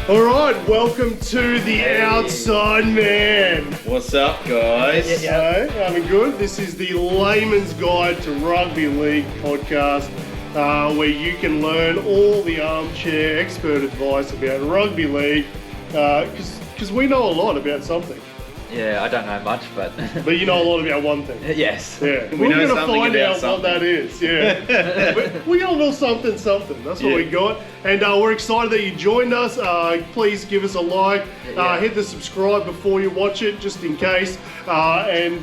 All right, welcome to the Outside Man. What's up, guys? So, having good. This is the Layman's Guide to Rugby League podcast, where you can learn all the armchair expert advice about rugby league, because we know a lot about something. Yeah, I don't know much, but... But you know a lot about one thing. Yes. Yeah, We know we're going to something find about out something. what that is. Yeah, we got a little something. That's what we got, and we're excited that you joined us. Please give us a like, hit the subscribe before you watch it, just in case. And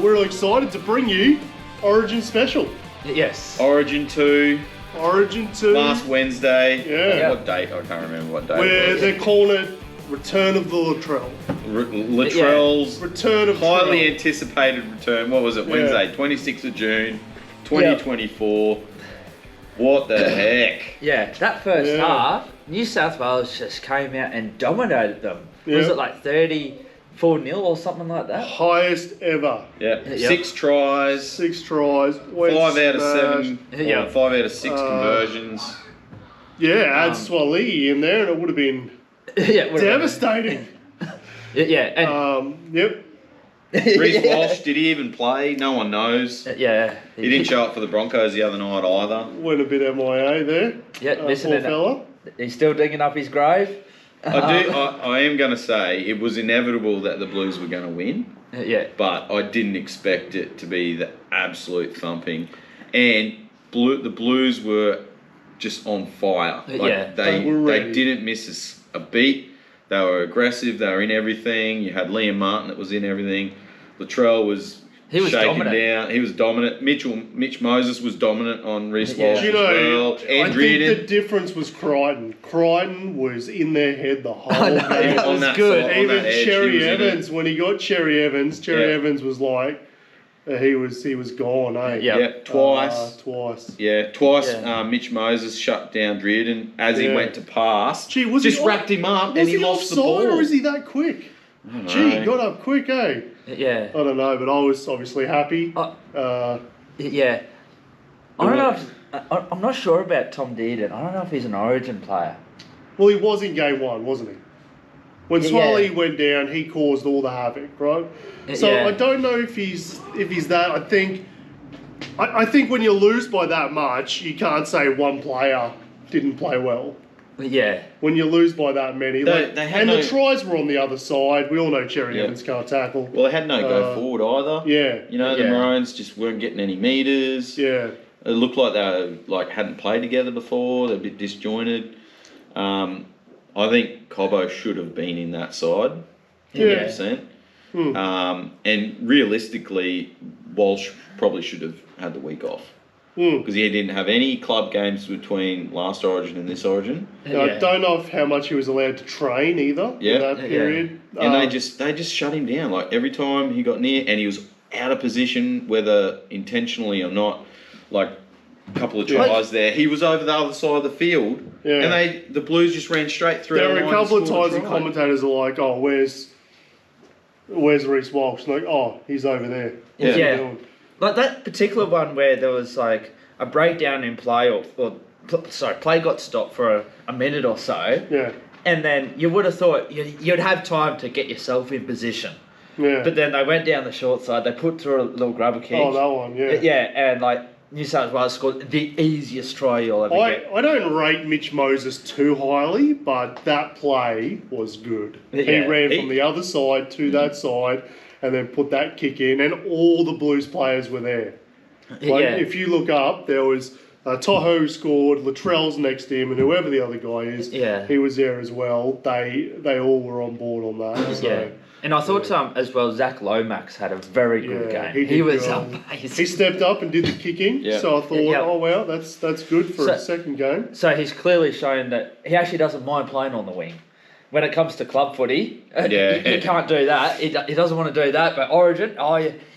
we're really excited to bring you Origin Special. Yes. Origin 2, Origin 2. last Wednesday. Yeah. What date? I can't remember what date. Where it they're calling it Return of the Latrell. was. Latrell's Return of highly Trell. anticipated return. What was it? Wednesday, 26th of June, 2024. What the heck? Yeah, that first half, New South Wales just came out and dominated them. Was it like 34-0 or something like that? Highest ever. Yeah. Yep. 6 tries. 6 tries. 5 out of 7. Yeah. 5 out of 6 conversions. Yeah, add Swali in there and it would have been Yeah, devastating. Yeah, and... Yep. Reece Walsh, did he even play? No one knows. Yeah. He didn't show up for the Broncos the other night either. Went a bit MIA there. Yeah, Poor listening. fella. He's still digging up his grave. I am going to say it was inevitable that the Blues were going to win, Yeah. but I didn't expect it to be the absolute thumping. And the Blues were just on fire. They were They ready. didn't miss a beat. They were aggressive. They were in everything. You had Liam Martin that was in everything. Latrell was shaking dominant. down. He was dominant. Mitch Moses was dominant on Reece Yeah. Walsh Do you as well. know, I think the difference was Crichton. Crichton was in their head the whole I know, game. that on was that good. side, on Even that edge, he Cherry was in it. Evans, when he got Cherry Evans, Evans was like, he was gone, eh? Yeah. Yeah, twice. Twice. Yeah, twice. Yeah. Mitch Moses shut down Reardon as he Yeah. went to pass. Gee, was just he wrapped him up Was and he lost the offside ball. or is he that quick? I don't Gee, he know. got up quick, eh? Yeah. I don't know, but I was obviously happy. Yeah. I don't know if... I'm not sure about Tom Dearden. I don't know if he's an Origin player. Well, he was in game one, wasn't he? When Yeah. Swally went down, he caused all the havoc, right? So Yeah. I don't know if he's that. I think when you lose by that much, you can't say one player didn't play well. Yeah. When you lose by that many, They had the no- tries were on the other side. We all know Cherry Yeah. Evans can't tackle. Well, they had no go forward either. Yeah, You know, the Yeah. Maroons just weren't getting any meters. yeah. It looked like they hadn't played together before. They're a bit disjointed. I think Cobbo should have been in that side. Yeah. 100%. And realistically, Walsh probably should have had the week off. Because he didn't have any club games between last Origin and this Origin. I don't know how much he was allowed to train either in that period. And they just shut him down. Like every time he got near, and he was out of position, whether intentionally or not. Like a couple of tries there, he was over the other side of the field, and the Blues just ran straight through. There were a couple of times the the commentators are like, "Oh, where's Reece Walsh?" And like, "Oh, he's over there." What's he Yeah. doing?" Like that particular one where there was like a breakdown in play play got stopped for a minute or so. Yeah. And then you would have thought you'd have time to get yourself in position. Yeah. But then they went down the short side, they put through a little grubber kick. Oh, that one, yeah. Yeah, and like New South Wales scored the easiest try you'll ever get. I don't rate Mitch Moses too highly, but that play was good. He Yeah. ran from the other side to that side and then put that kick in, and all the Blues players were there. Like, Yeah. if you look up, there was Toho scored, Latrell's next to him, and whoever the other guy is, he was there as well. They all were on board on that. So. Yeah. And I thought as well, Zach Lomax had a very good game. He was amazing. He stepped up and did the kicking, so I thought, oh wow, that's good for a second game. So he's clearly shown that he actually doesn't mind playing on the wing. When it comes to club footy, he can't do that. He doesn't want to do that. But Origin,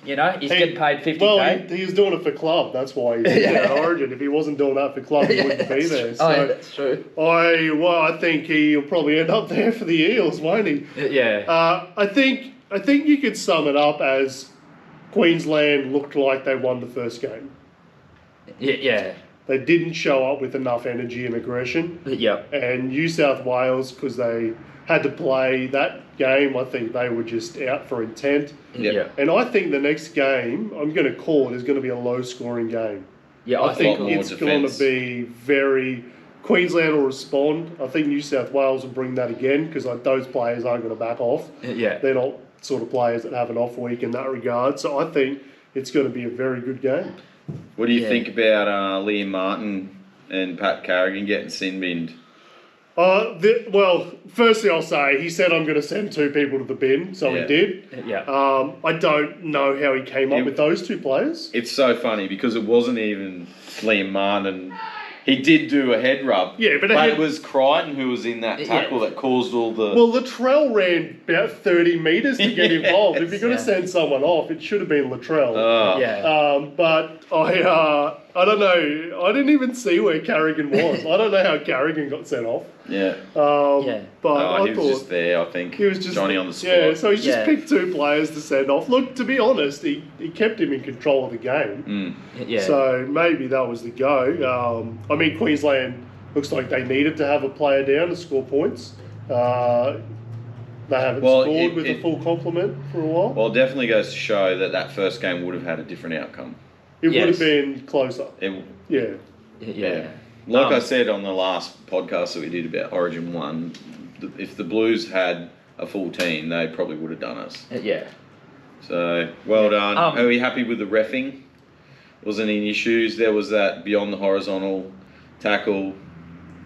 he's getting paid 50K. Well, he was doing it for club. That's why he's in Origin. If he wasn't doing that for club, he wouldn't be there. So that's true. I think he'll probably end up there for the Eels, won't he? Yeah. I think you could sum it up as Queensland looked like they won the first game. Yeah. they didn't show up with enough energy and aggression. Yeah. And New South Wales, because they had to play that game, I think they were just out for intent. Yeah. And I think the next game, I'm going to call it, is going to be a low-scoring game. Yeah, I think it's going to be very... Queensland will respond. I think New South Wales will bring that again because those players aren't going to back off. Yeah. They're not sort of players that have an off week in that regard. So I think it's going to be a very good game. What do you think about Liam Martin and Pat Carrigan getting sin-binned? Well, firstly I'll say, he said I'm going to send 2 people to the bin, so he did. Yeah. I don't know how he came up with those 2 players. It's so funny because it wasn't even Liam Martin. He did do a head rub. Yeah, but it was Crichton who was in that tackle that caused all the... Well, Latrell ran about 30 metres to get involved. If you're going to send someone off, it should have been Latrell. But I don't know. I didn't even see where Carrigan was. I don't know how Carrigan got sent off. Yeah. But he was just there, I think. He was just Johnny on the spot. Yeah, so he's just picked 2 players to send off. Look, to be honest, he kept him in control of the game. So maybe that was the go. I mean, Queensland looks like they needed to have a player down to score points. They haven't scored with a full complement for a while. Well, it definitely goes to show that first game would have had a different outcome. It would have been closer. Yeah. Like I said on the last podcast that we did about Origin 1, if the Blues had a full team, they probably would have done us. Yeah. So, well done. Are we happy with the reffing? Wasn't any issues? There was that beyond the horizontal tackle.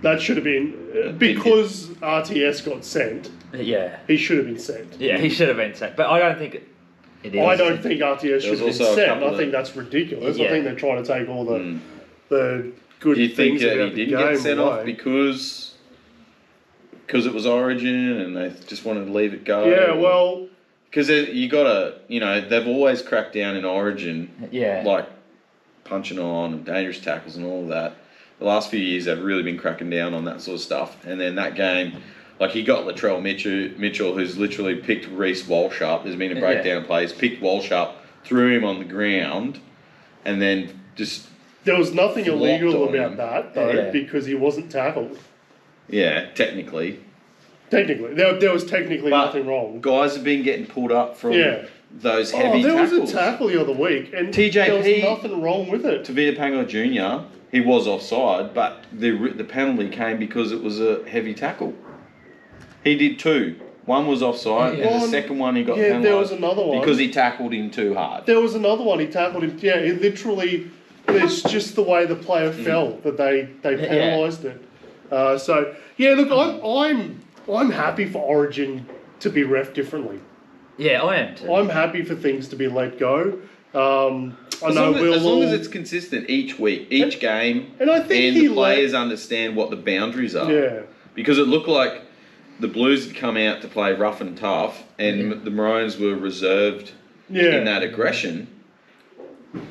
That should have been... Because RTS got sent, he should have been sent. Yeah, he should have been sent. But I don't think... I don't think RTS should have been sent. I think that's ridiculous. I think they're trying to take all the good things. Do you think that he didn't get sent off because it was Origin and they just wanted to leave it go? Yeah, well... Because you got to, they've always cracked down in Origin. Like punching on and dangerous tackles and all of that. The last few years they've really been cracking down on that sort of stuff. And then that game... Like, he got Latrell Mitchell, who's literally picked Reece Walsh up. There's been a breakdown of plays. Picked Walsh up, threw him on the ground, and then just... There was nothing illegal about that, though, because he wasn't tackled. Yeah, technically. There was technically nothing wrong. Guys have been getting pulled up from those heavy tackles. There was a tackle the other week, and TJP, there was nothing wrong with it. Tavita Pango Jr., he was offside, but the penalty came because it was a heavy tackle. He did 2. One was offside, and the second one he got penalised. There was another one. Because he tackled him too hard. There was another one, he tackled him. Yeah, it literally... It's just the way the player fell that they penalised it. Look, I'm happy for Origin to be ref differently. Yeah, I am too. I'm happy for things to be let go. As long as it's consistent each week, each game, and I think the players understand what the boundaries are. Yeah. Because it looked like the Blues had come out to play rough and tough, and the Maroons were reserved in that aggression.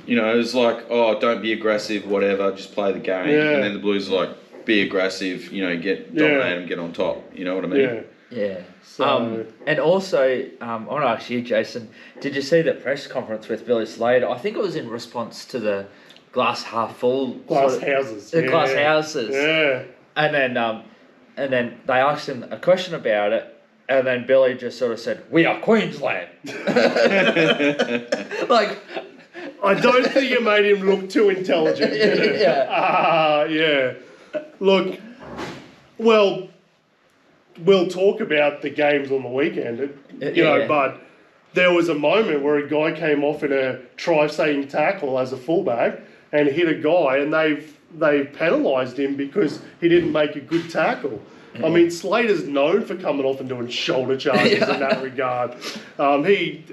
It was like, don't be aggressive, whatever, just play the game. Yeah. And then the Blues are like, be aggressive, dominate them, get on top. You know what I mean? Yeah. So. And also, I want to ask you, Jason, did you see the press conference with Billy Slater? I think it was in response to the glass half full. Glass houses. The glass houses. Yeah. And then they asked him a question about it, and then Billy just sort of said, "We are Queensland." Like, I don't think it made him look too intelligent, did it? Yeah. Look, well, we'll talk about the games on the weekend, but there was a moment where a guy came off in a try-saving tackle as a fullback and hit a guy, and they penalised him because he didn't make a good tackle. I mean, Slater's known for coming off and doing shoulder charges in that regard. He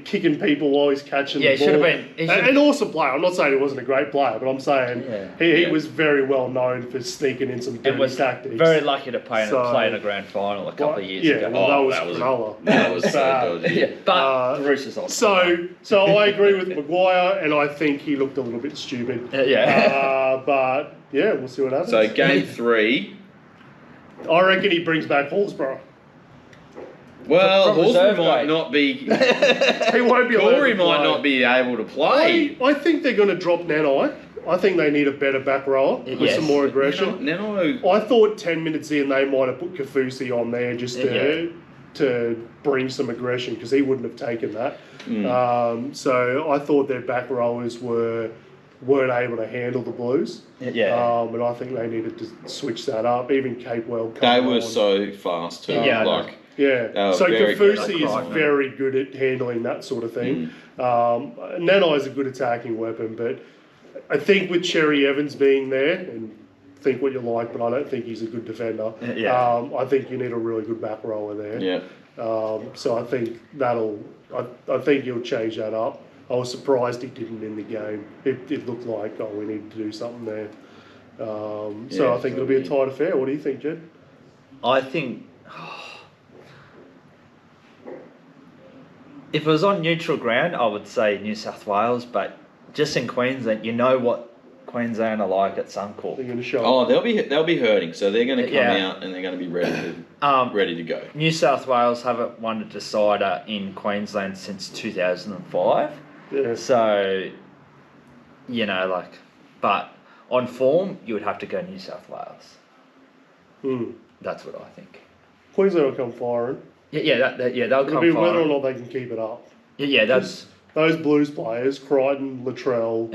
kicking people while he's catching the ball. Should have been. An awesome player. I'm not saying he wasn't a great player, but I'm saying he was very well known for sneaking in some dirty tactics. Very lucky to play in a grand final a couple of years ago. Well, that was Cronulla. That was so dodgy. But the Roosters on. So I agree with Maguire, and I think he looked a little bit stupid. But we'll see what happens. So game 3. I reckon he brings back Hallsborough. Well, Hallsborough might not be. He won't be. Corey might not be able to play. I think they're going to drop Nanai. I think they need a better back rower with some more aggression. I thought 10 minutes in they might have put Kafusi on there just to bring some aggression because he wouldn't have taken that. So I thought their back rowers weren't able to handle the Blues. And I think they needed to switch that up. Even Capewell. They were so fast too. So Kafusi is very good at handling that sort of thing. Nanai is a good attacking weapon, but I think with Cherry Evans being there, and think what you like, but I don't think he's a good defender. I think you need a really good back rower there. So I think I think he'll change that up. I was surprised he didn't in the game. It looked like, we need to do something there. So I think it'll be a tight affair. What do you think, Jed? I think if it was on neutral ground, I would say New South Wales, but just in Queensland, you know what Queensland are like at Suncorp. They're going to show. They'll be hurting, so they're going to come out and they're going to be ready to go. New South Wales haven't won a decider in Queensland since 2005. So, but on form, you would have to go New South Wales. That's what I think. Queensland will come firing. They'll come It'll be whether or not they can keep it up. That's... Those Blues players, Crichton, Latrell,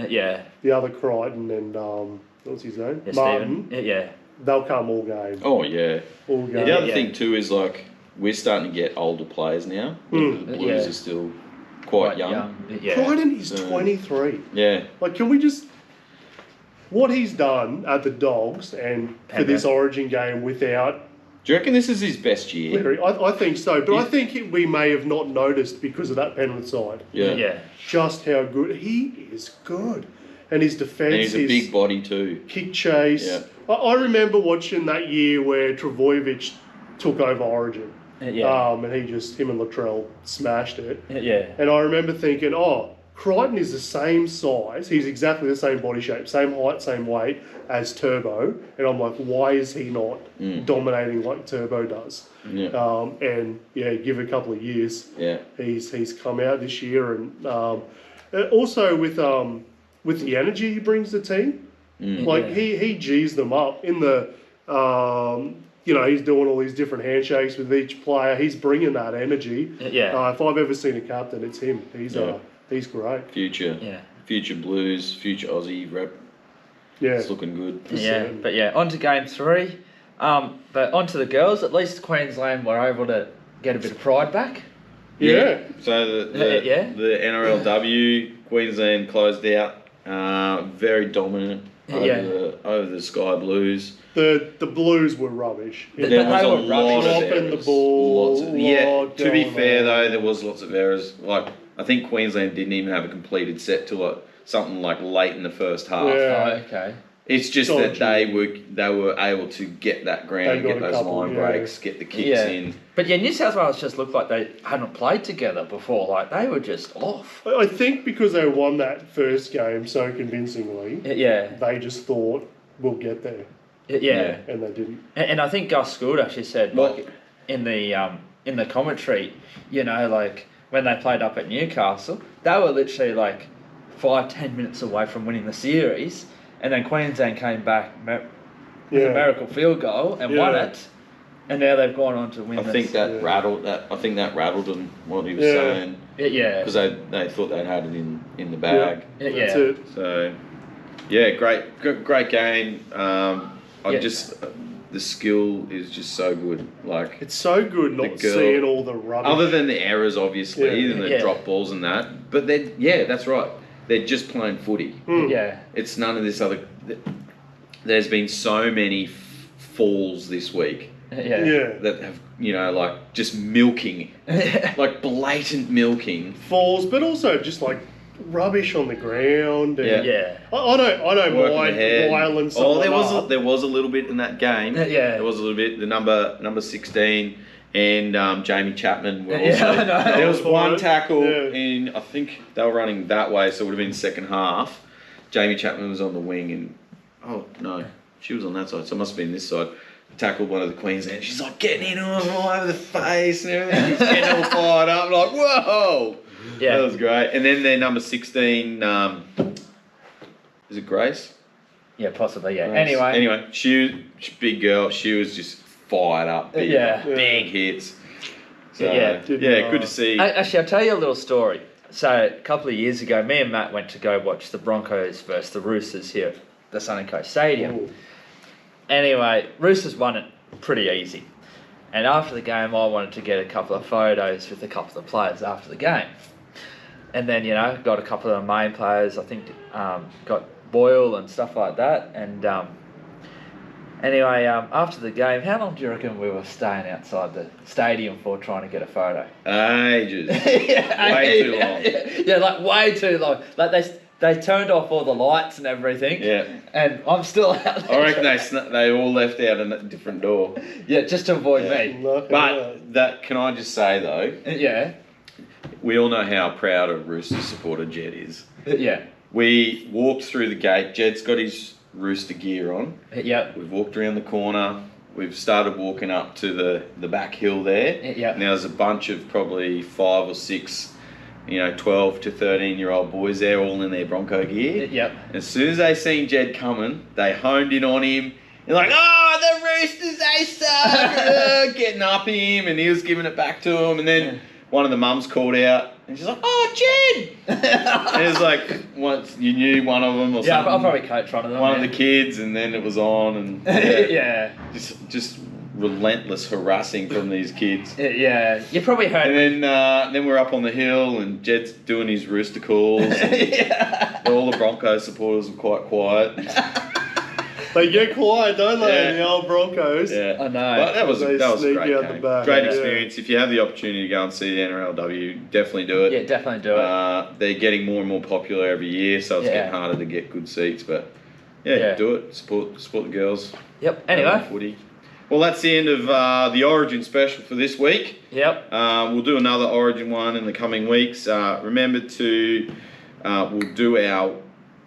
the other Crichton and, what's his name? Martin. They'll come all game. Oh, yeah. All game. The other thing too is we're starting to get older players now. The Blues are still quite young. Crichton is 23. Yeah. Can we just... What he's done at the Dogs and for this Origin game without... Do you reckon this is his best year? I think so, but I think we may have not noticed because of that Penrith side. Just how good he is. Good, and his defence. And he's a big body too. Kick chase. Yeah. I remember watching that year where Trbojevic took over Origin. And him and Latrell smashed it. And I remember thinking, Crichton is the same size. He's exactly the same body shape, same height, same weight as Turbo. And I'm like, why is he not dominating like Turbo does? Give a couple of years. He's come out this year, and also with the energy he brings the team. He G's them up in the. He's doing all these different handshakes with each player. He's bringing that energy. If I've ever seen a captain, it's him. He's great. Future Blues, future Aussie rep. It's looking good. But on to game 3. But on to the girls. At least Queensland were able to get a bit of pride back. So the NRLW, Queensland closed out. Very dominant over the Sky Blues. The Blues were rubbish. There was a lot of errors. errors. The ball. To be fair though, there was lots of errors. I think Queensland didn't even have a completed set till something like late in the first half. Okay. It's just that they were able to get that ground, get those line breaks, get the kicks in. But New South Wales just looked like they hadn't played together before. They were just off. I think because they won that first game so convincingly, they just thought, we'll get there. And they didn't. And I think Gus Gould actually said, in the commentary, when they played up at Newcastle, they were literally 5-10 minutes away from winning the series, and then Queensland came back with a miracle field goal and won it, and now they've gone on to win. I think that rattled them. What he was saying. Because they thought they'd had it in the bag. That's it. So, great game. The skill is just so good. It's so good not seeing all the rubbish. Other than the errors, obviously, and the drop balls and that. But that's right. They're just playing footy. It's none of this other. There's been so many falls this week. That have just milking, blatant milking. Falls, but also just rubbish on the ground. And I don't mind violence. There was a little bit in that game. There was a little bit. The number 16 and Jamie Chapman were also. There was one tackle in. I think they were running that way, so it would have been second half. Jamie Chapman was on the wing, and she was on that side, so it must have been this side. Tackled one of the Queensland. She's getting in on him all over the face and everything. She's getting all fired up. I'm whoa. That was great. And then their number 16, Is it Grace? Yeah, possibly. Yeah. Grace. Anyway, she big girl. She was just fired up. Big hits. So, good to see. Actually, I'll tell you a little story. So a couple of years ago, me and Matt went to go watch the Broncos versus the Roosters here at the Sunny Coast Stadium. Ooh. Anyway, Roosters won it pretty easy. And after the game, I wanted to get a couple of photos with a couple of the players after the game. And then, got a couple of the main players, I think got Boyle and stuff like that. And anyway, after the game, how long do you reckon we were staying outside the stadium for trying to get a photo? Ages. Way too long. Yeah, like way too long. Like they turned off all the lights and everything. Yeah. And I'm still out there. I reckon they all left out a different door. Yeah, just to avoid me. But can I just say though? Yeah. We all know how proud a Roosters supporter Jed is. Yeah. We walked through the gate. Jed's got his Rooster gear on. Yep. We've walked around the corner. We've started walking up to the back hill there. Yep. Now there's a bunch of probably 5 or 6, 12 to 13-year-old boys there, all in their Bronco gear. Yep. As soon as they seen Jed coming, they honed in on him. They're like, "Oh, the Roosters, they suck!" Getting up him, and he was giving it back to him, and then. One of the mums called out, and she's like, "Oh, Jed!" And it was like, once you knew one of them or something. Yeah, I'll probably coach one of them. One of the kids, and then it was on, and just relentless harassing from these kids. Yeah, you probably heard. And then we're up on the hill, and Jed's doing his rooster calls. And all the Broncos supporters were quite quiet. They get quiet, don't they, the old Broncos? Yeah, I know. But that was a great game. Great experience. Yeah. If you have the opportunity to go and see the NRLW, definitely do it. Yeah, definitely do it. They're getting more and more popular every year, so it's getting harder to get good seats. But do it. Support the girls. Yep. Anyway. Footy. Well, that's the end of the Origin special for this week. Yep. We'll do another Origin one in the coming weeks. Remember to we'll do our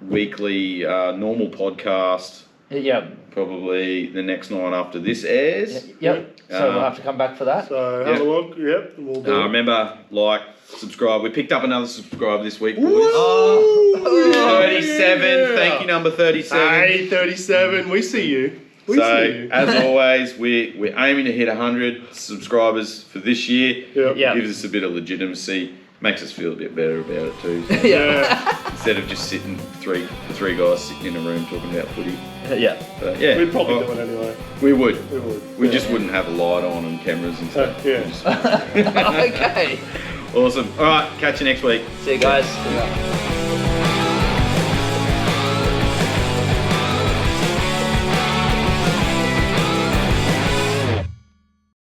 weekly normal podcast. Yep. Probably the next night after this airs. Yep. So we'll have to come back for that. So have a look. Yep. We'll do it. Remember, subscribe. We picked up another subscriber this week, boys. Oh, 37. Thank you, number 37. Hey, 37. We see you. As always, we're aiming to hit 100 subscribers for this year. Yep. Gives us a bit of legitimacy. Makes us feel a bit better about it too. So instead of just sitting three guys sitting in a room talking about footy. But we'd probably do it anyway. We would. We just wouldn't have a light on and cameras and stuff. Okay. Awesome. All right. Catch you next week. See you guys.